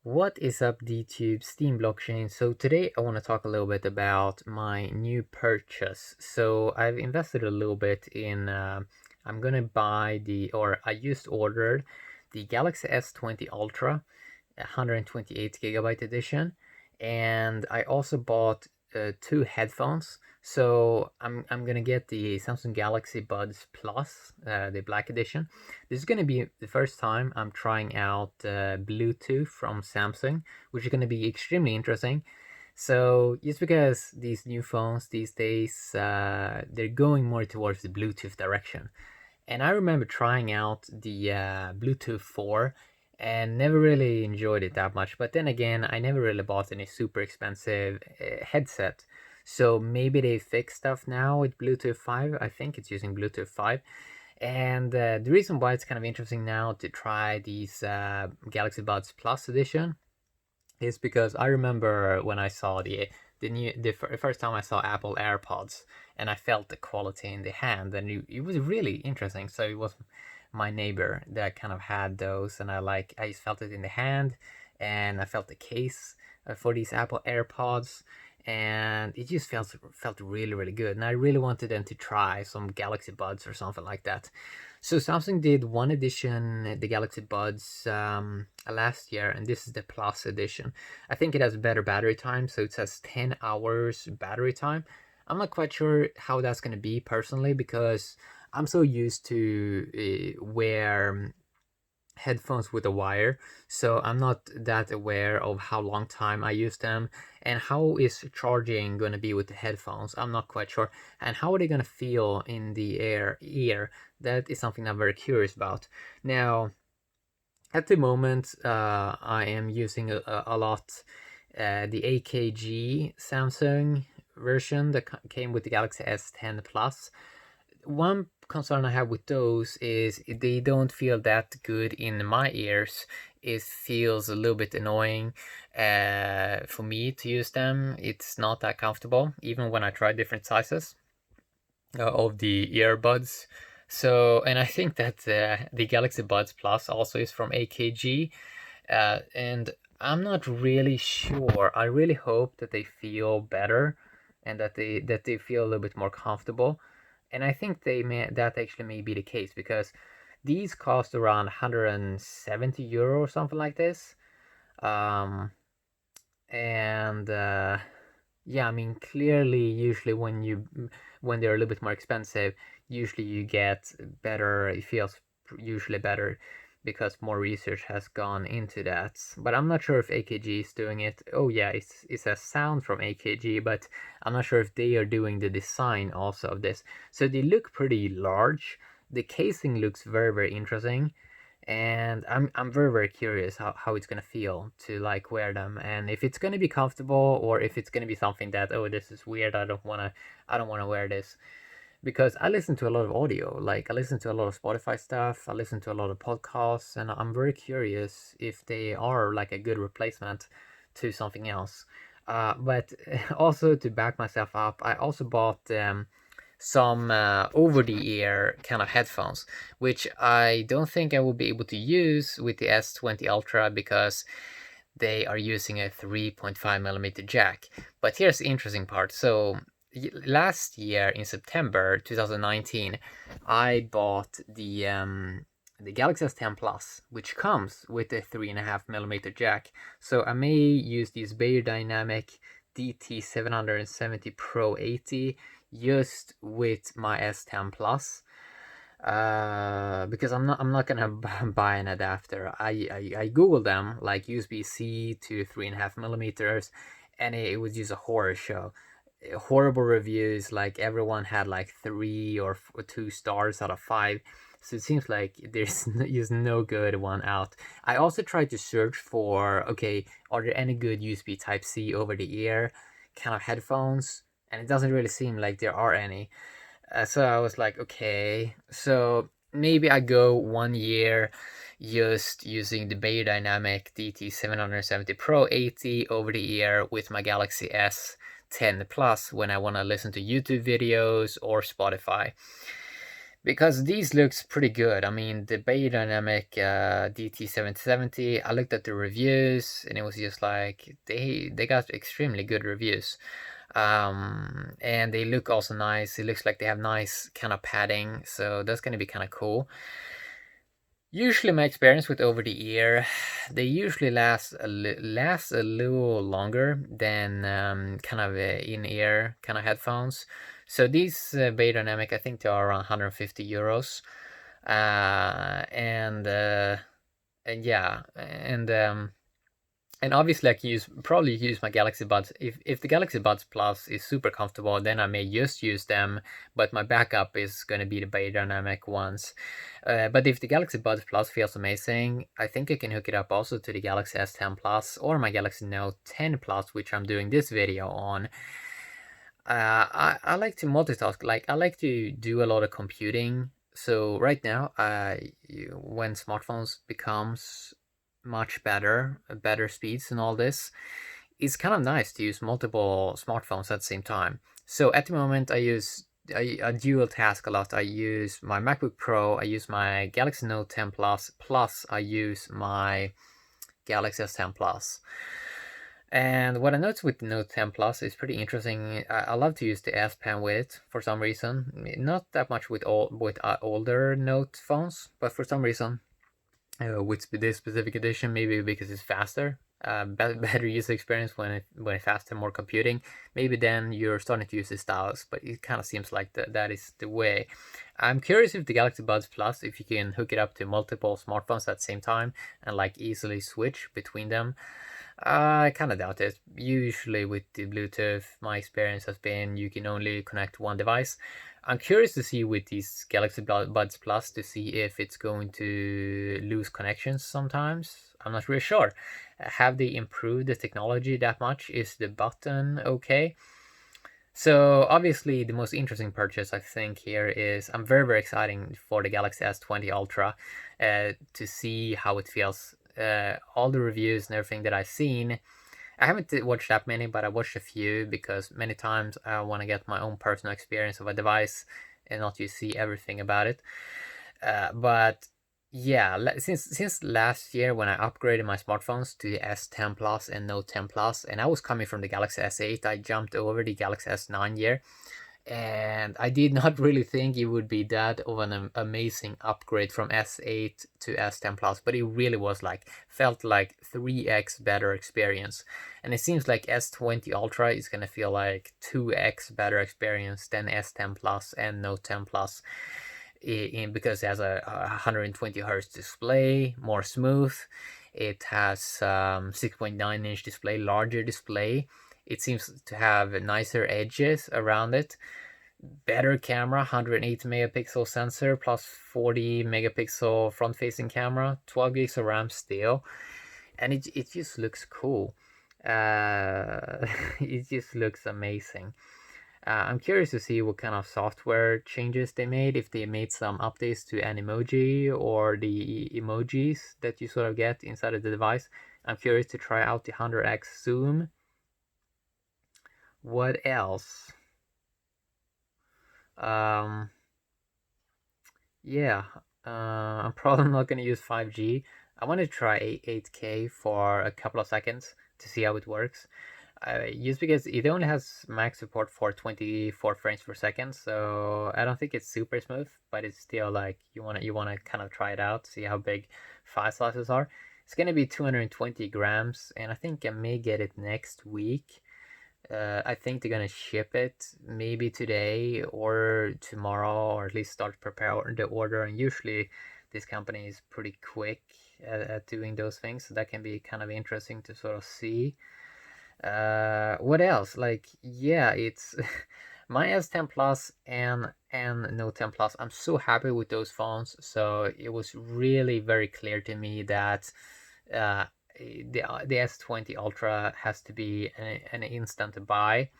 What is up, DTube Steam blockchain? So today I want to talk a little bit about my new purchase. So I've invested a little bit in, I'm gonna buy I just ordered the Galaxy S20 Ultra, 128 gigabyte edition, and I also bought two headphones. So I'm gonna get the Samsung Galaxy Buds Plus, the black edition. This is gonna be the first time I'm trying out Bluetooth from Samsung, which is gonna be extremely interesting. So just because these new phones these days, they're going more towards the Bluetooth direction. And I remember trying out the Bluetooth 4 and never really enjoyed it that much. But then again, I never really bought any super expensive headset. So maybe they fix stuff now with Bluetooth 5. I think it's using Bluetooth 5. And the reason why it's kind of interesting now to try these Galaxy Buds Plus edition is because I remember when I saw the first time I saw Apple AirPods, and I felt the quality in the hand, and it was really interesting. So it was my neighbor that kind of had those, and I just felt it in the hand, and I felt the case for these Apple AirPods, and it just felt really good. And I really wanted them to try some Galaxy Buds or something like that. So Samsung did one edition, the Galaxy Buds, last year, and this is the Plus edition. I think it has better battery time, so it says 10 hours battery time. I'm not quite sure how that's going to be personally, because I'm so used to wear headphones with a wire, so I'm not that aware of how long time I use them, and how is charging going to be with the headphones. I'm not quite sure, and how are they going to feel in the ear. That is something I'm very curious about. Now, at the moment, I am using a lot the AKG Samsung version that came with the Galaxy S10 Plus. One concern I have with those is they don't feel that good in my ears. It feels a little bit annoying for me to use them. It's not that comfortable, even when I try different sizes of the earbuds. So, and I think that the Galaxy Buds Plus also is from AKG, and I'm not really sure. I really hope that they feel better, and that they feel a little bit more comfortable. And I think that actually may be the case, because these cost around 170 euro or something like this. Um, and yeah, I mean, clearly, usually when they're a little bit more expensive, usually you get better. It feels usually better because more research has gone into that. But I'm not sure if AKG is doing it. Oh yeah, it's a sound from AKG, but I'm not sure if they are doing the design also of this. So they look pretty large. The casing looks very interesting, and I'm very curious how it's gonna feel to like wear them, and if it's gonna be comfortable, or if it's gonna be something that, oh, this is weird, I don't wanna wear this. Because I listen to a lot of audio, like I listen to a lot of Spotify stuff, I listen to a lot of podcasts, and I'm very curious if they are like a good replacement to something else. But also, to back myself up, I also bought some over-the-ear kind of headphones, which I don't think I will be able to use with the S20 Ultra, because they are using a 3.5 millimeter jack. But here's the interesting part. So last year in September 2019, I bought the Galaxy S10 Plus, which comes with a 3.5 millimeter jack. So I may use this Beyerdynamic DT770 Pro 80 just with my S10 Plus, because I'm not gonna buy an adapter. I googled them, like USB-C to 3.5 millimeters, and it was just a horror show. Horrible reviews, like everyone had like 3 or 2 stars out of 5. So it seems like there's just no good one out. I also tried to search for, okay, are there any good USB Type C over the ear kind of headphones, and it doesn't really seem like there are any. So I was like, okay, so maybe I go 1 year just using the Beyerdynamic DT770 Pro 80 over the ear with my Galaxy S10 Plus when I want to listen to YouTube videos or Spotify. because these looks pretty good. I mean, the Beyerdynamic DT770, I looked at the reviews and it was just like they got extremely good reviews. And they look also nice. It looks like they have nice kind of padding, so that's going to be kind of cool. Usually my experience with over-the-ear, they usually last a little longer than kind of in-ear kind of headphones. So these Beyerdynamic, I think they are around 150 euros. And yeah, and obviously I can probably use my Galaxy Buds. If the Galaxy Buds Plus is super comfortable, then I may just use them, but my backup is going to be the Beyerdynamic ones. But if the Galaxy Buds Plus feels amazing, I think I can hook it up also to the Galaxy S10 Plus or my Galaxy Note 10 Plus, which I'm doing this video on. I like to multitask. Like, I like to do a lot of computing. So right now, when smartphones becomes much better speeds and all this, it's kind of nice to use multiple smartphones at the same time. So at the moment, I dual task a lot. I use my MacBook Pro, I use my Galaxy Note 10 Plus, plus I use my Galaxy S10 Plus. And what I noticed with the Note 10 Plus is pretty interesting. I love to use the S Pen with it for some reason. Not that much with older Note phones, but for some reason, with this specific edition, maybe because it's faster, better user experience when it's faster, more computing. Maybe then you're starting to use the stylus, but it kind of seems like that is the way. I'm curious if the Galaxy Buds Plus, if you can hook it up to multiple smartphones at the same time and like easily switch between them. I kind of doubt it. Usually with the Bluetooth, my experience has been you can only connect one device. I'm curious to see with these Galaxy Buds Plus to see if it's going to lose connections sometimes. I'm not really sure. Have they improved the technology that much? Is the button okay? So obviously the most interesting purchase I think here is I'm very excited for the Galaxy S20 Ultra to see how it feels. All the reviews and everything that I've seen, I haven't watched that many, but I watched a few because many times I want to get my own personal experience of a device and not just see everything about it. But yeah, since last year when I upgraded my smartphones to the S10 Plus and Note 10 Plus, and I was coming from the Galaxy S8, I jumped over the Galaxy S9 year, and I did not really think it would be that of an amazing upgrade from S8 to S10 Plus, but it really was felt like 3x better experience. And it seems like S20 Ultra is gonna feel like 2x better experience than S10 Plus and Note 10 Plus. Because it has a 120 hertz display, more smooth. It has 6.9-inch display, larger display. It seems to have nicer edges around it. Better camera, 108 megapixel sensor plus 40 megapixel front-facing camera, 12 gigs of RAM still, and it just looks cool. It just looks amazing. I'm curious to see what kind of software changes they made, if they made some updates to Animoji or the emojis that you sort of get inside of the device. I'm curious to try out the 100x zoom. What else? Yeah, I'm probably not going to use 5G. I want to try 8K for a couple of seconds to see how it works. Just because it only has max support for 24 frames per second, so I don't think it's super smooth, but it's still like you wanna kind of try it out, see how big file sizes are. It's gonna be 220 grams, and I think I may get it next week. I think they're gonna ship it maybe today or tomorrow, or at least start to prepare the order. And usually, this company is pretty quick at doing those things, so that can be kind of interesting to sort of see. What else? Yeah, it's my S10 Plus and Note 10 Plus. I'm so happy with those phones. So it was really very clear to me that the S20 Ultra has to be an instant buy.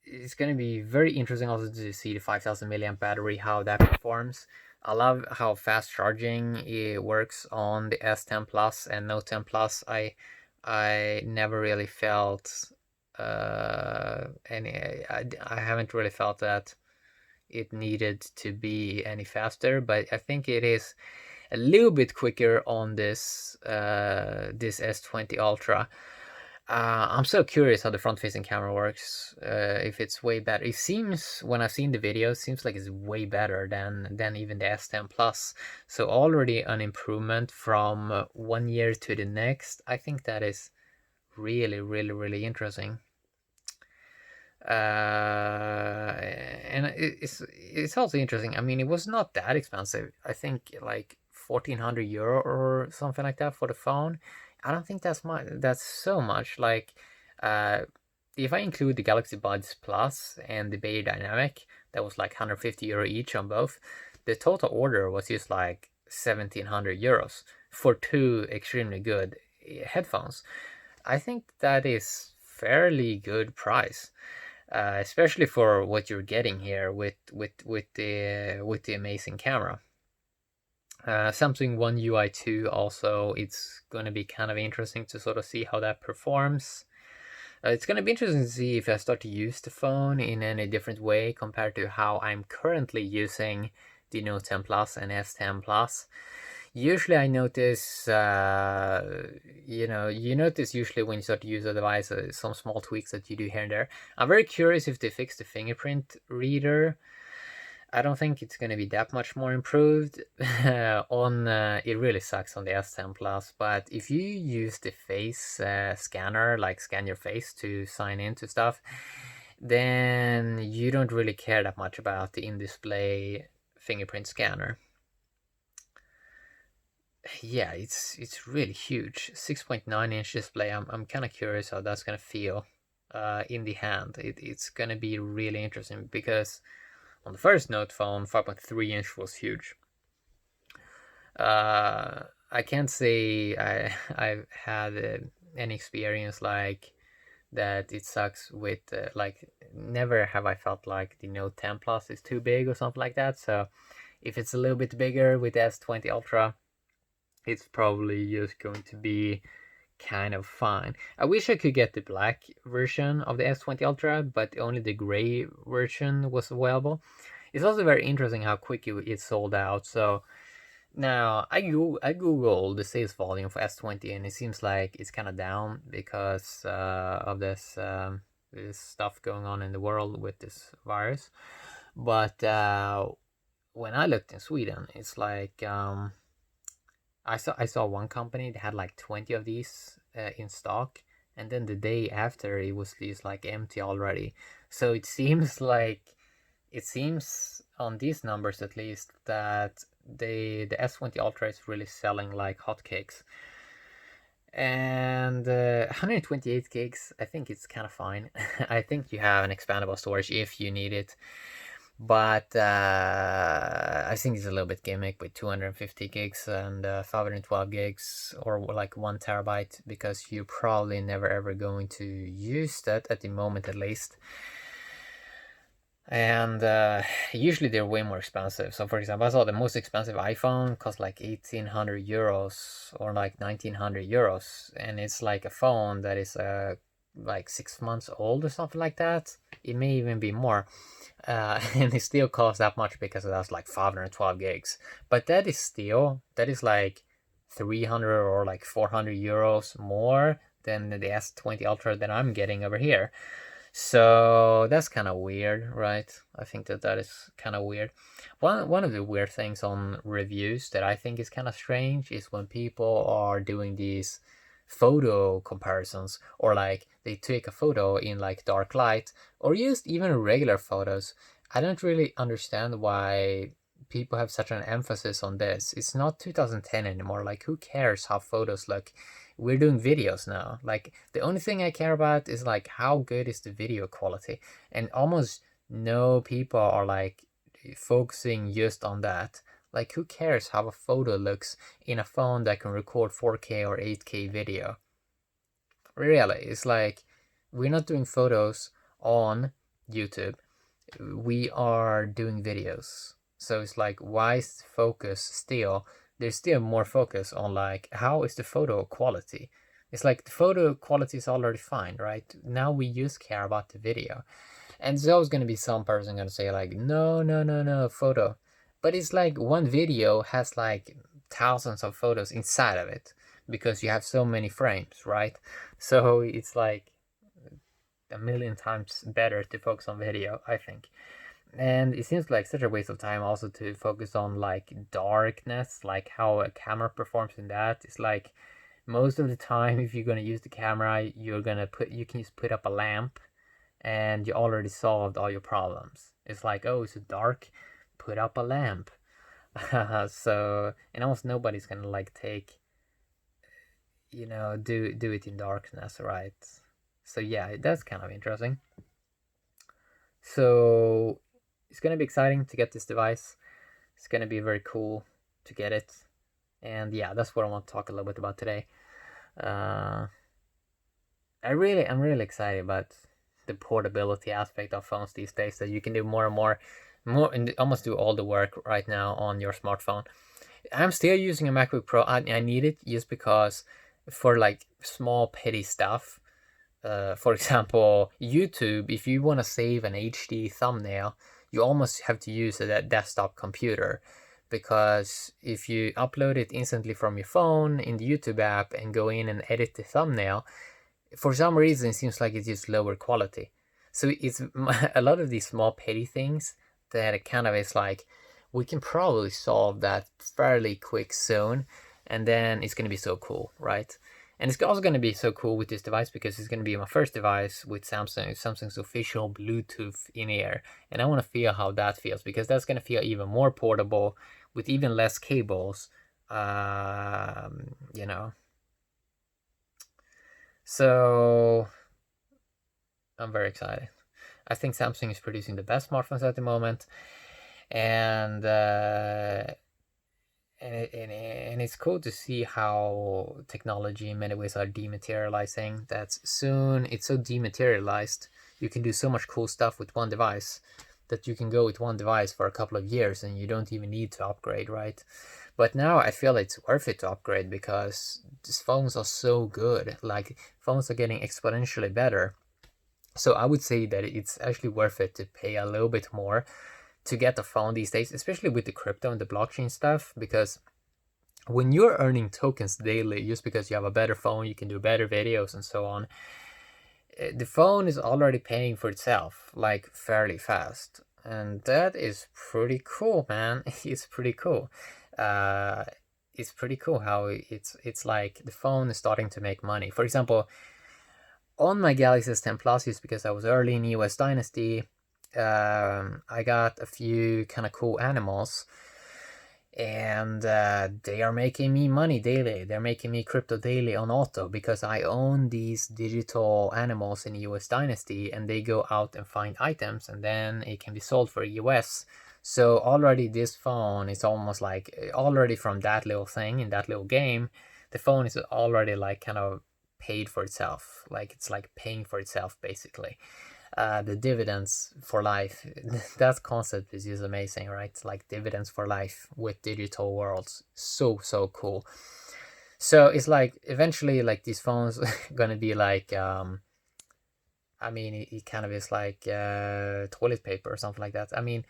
It's going to be very interesting also to see the 5000 milliamp battery, how that performs. I love how fast charging it works on the S10 Plus and Note 10 Plus. I never really felt I haven't really felt that it needed to be any faster, but I think it is a little bit quicker on this this S20 Ultra. I'm so curious how the front-facing camera works. If it's way better, it seems when I've seen the video, it seems like it's way better than even the S10 Plus. So already an improvement from 1 year to the next. I think that is really interesting. And it's also interesting. I mean, it was not that expensive. I think like 1,400 euro or something like that for the phone. I don't think that's much. That's so much. Like, if I include the Galaxy Buds Plus and the Bay Dynamic, that was like 150 euro each on both. The total order was just like 1,700 euros for two extremely good headphones. I think that is fairly good price. Especially for what you're getting here with the amazing camera. Samsung One UI 2 also, it's going to be kind of interesting to sort of see how that performs. It's going to be interesting to see if I start to use the phone in any different way compared to how I'm currently using the Note 10 Plus and S10 Plus. Usually I notice, you notice usually when you start to use a device, some small tweaks that you do here and there. I'm very curious if they fix the fingerprint reader. I don't think it's going to be that much more improved. It really sucks on the S10 Plus, but if you use the face scanner, like scan your face to sign into stuff, then you don't really care that much about the in-display fingerprint scanner. Yeah, it's really huge. 6.9-inch display. I'm kind of curious how that's gonna feel in the hand. It's gonna be really interesting because on the first Note phone, 5.3-inch was huge. I can't say I've had any experience like that. It sucks with like never have I felt like the Note 10 Plus is too big or something like that. So if it's a little bit bigger with the S20 Ultra, it's probably just going to be kind of fine. I wish I could get the black version of the S20 Ultra, but only the gray version was available. It's also very interesting how quick it sold out. So now I googled the sales volume for S20, and it seems like it's kind of down because of this stuff going on in the world with this virus. But when I looked in Sweden, it's like I saw one company that had like 20 of these in stock, and then the day after it was just like empty already. So it seems on these numbers at least that the S20 Ultra is really selling like hotcakes. And 128 gigs, I think it's kind of fine. I think you have an expandable storage if you need it. But I think it's a little bit gimmick with 250 gigs and 512 gigs or like 1 terabyte, because you're probably never ever going to use that at the moment, at least. And usually they're way more expensive. So for example, I saw the most expensive iPhone cost like 1,800 euros or like 1,900 euros, and it's like a phone that is like 6 months old or something like that. It may even be more. And it still costs that much because it has like 512 gigs. But that is like 300 or like 400 euros more than the S20 Ultra that I'm getting over here. So that's kind of weird, right? I think that is kind of weird. One of the weird things on reviews that I think is kind of strange is when people are doing these photo comparisons, or like they take a photo in like dark light or just even regular photos. I don't really understand why people have such an emphasis on this. It's not 2010 anymore. Like, who cares how photos look? We're doing videos now. Like, the only thing I care about is like how good is the video quality, and almost no people are like focusing just on that. Like, who cares how a photo looks in a phone that can record 4K or 8K video? Really, it's like we're not doing photos on YouTube. We are doing videos. So it's like, why is focus still? There's still more focus on like, how is the photo quality? It's like the photo quality is already fine, right? Now we just care about the video. And there's always going to be some person going to say like, no, no, no, no, photo. But it's like one video has like thousands of photos inside of it because you have so many frames, right? So it's like a million times better to focus on video, I think. And it seems like such a waste of time also to focus on like darkness, like how a camera performs in that. It's like most of the time, if you're going to use the camera, you can just put up a lamp and you already solved all your problems. It's like, oh, it's dark, put up a lamp. So, and almost nobody's gonna like take, do it in darkness, right? So yeah, that's kind of interesting. So it's gonna be exciting to get this device. It's gonna be very cool to get it, and yeah, that's what I want to talk a little bit about today. I'm really excited about the portability aspect of phones these days. That you can do more and more, and almost do all the work right now on your smartphone. I'm still using a MacBook Pro. I need it just because for like small petty stuff. For example, YouTube, if you want to save an HD thumbnail, you almost have to use a desktop computer, because if you upload it instantly from your phone in the YouTube app and go in and edit the thumbnail, for some reason it seems like it's just lower quality. So it's a lot of these small petty things that it kind of is like, we can probably solve that fairly quick soon, and then it's going to be so cool, right? And it's also going to be so cool with this device because it's going to be my first device with Samsung's official Bluetooth in-ear. And I want to feel how that feels, because that's going to feel even more portable with even less cables, you know. So I'm very excited. I think Samsung is producing the best smartphones at the moment. And it's cool to see how technology in many ways are dematerializing. That soon it's so dematerialized, you can do so much cool stuff with one device, that you can go with one device for a couple of years and you don't even need to upgrade, right? But now I feel it's worth it to upgrade because these phones are so good. Like, phones are getting exponentially better. So I would say that it's actually worth it to pay a little bit more to get a phone these days, especially with the crypto and the blockchain stuff, because when you're earning tokens daily just because you have a better phone, you can do better videos and so on, the phone is already paying for itself like fairly fast. And that is pretty cool, man. It's pretty cool. It's pretty cool how it's like the phone is starting to make money. For example, on my Galaxy S10 Plus, just because I was early in US Dynasty, I got a few kind of cool animals, and they are making me money daily. They're making me crypto daily on auto because I own these digital animals in US Dynasty, and they go out and find items, and then it can be sold for US. So already this phone is almost like, already from that little thing in that little game, the phone is already like kind of paid for itself. Like, it's like paying for itself basically. The dividends for life, that concept is just amazing, right? Like, dividends for life with digital worlds, so cool. So it's like eventually, like, these phones gonna be like, I mean, it kind of is like toilet paper or something like that. I mean,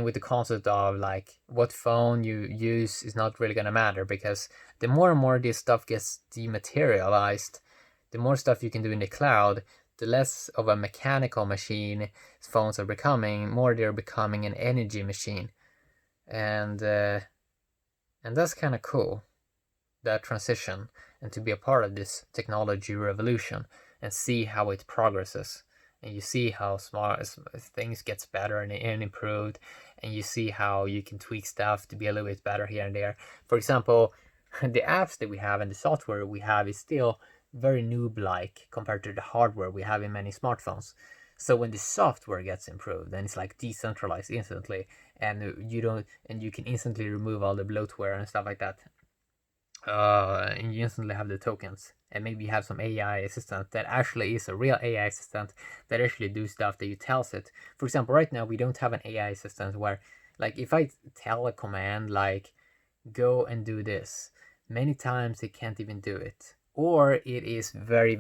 with the concept of like what phone you use is not really gonna matter, because the more and more this stuff gets dematerialized, the more stuff you can do in the cloud, the less of a mechanical machine phones are becoming, more they're becoming an energy machine. And that's kind of cool, that transition, and to be a part of this technology revolution and see how it progresses. And you see how smart things gets better and improved, and you see how you can tweak stuff to be a little bit better here and there. For example, the apps that we have and the software we have is still very noob-like compared to the hardware we have in many smartphones. So when the software gets improved, then it's like decentralized instantly, and you can instantly remove all the bloatware and stuff like that. And you instantly have the tokens, and maybe you have some AI assistant that actually is a real AI assistant that actually do stuff that you tells it. For example, right now we don't have an AI assistant where, like, if I tell a command like go and do this, many times it can't even do it, or it is very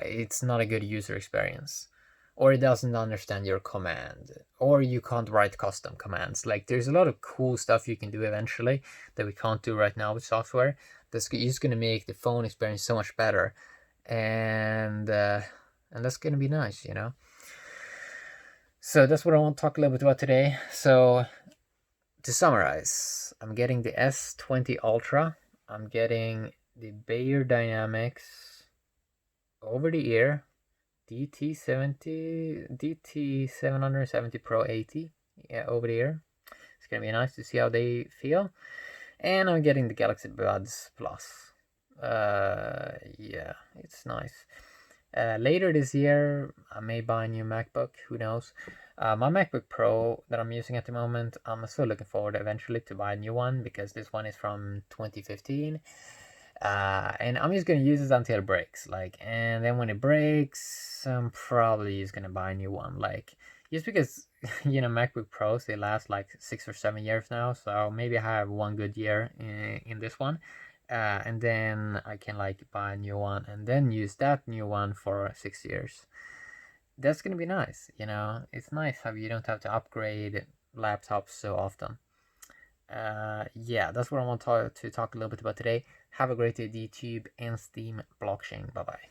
it's not a good user experience, or it doesn't understand your command, or you can't write custom commands. Like, there's a lot of cool stuff you can do eventually that we can't do right now with software. That's just going to make the phone experience so much better, and that's going to be nice, you know. So that's what I want to talk a little bit about today. So to summarize, I'm getting the S20 Ultra, I'm getting the Bayer Dynamics over the ear DT770 Pro 80, yeah, over the ear. It's gonna be nice to see how they feel. And I'm getting the Galaxy Buds Plus. Yeah, it's nice. Later this year, I may buy a new MacBook. Who knows? My MacBook Pro that I'm using at the moment, I'm still looking forward eventually to buy a new one, because this one is from 2015. And I'm just gonna use it until it breaks. Like, and then when it breaks, I'm probably just gonna buy a new one. Like, just because you know, MacBook Pros, they last like 6 or 7 years now, so maybe I have one good year in this one. And then I can like buy a new one and then use that new one for 6 years. That's gonna be nice, you know. It's nice how you don't have to upgrade laptops so often. Yeah, that's what I want to talk a little bit about today. Have a great day, DTube and Steam blockchain. Bye bye.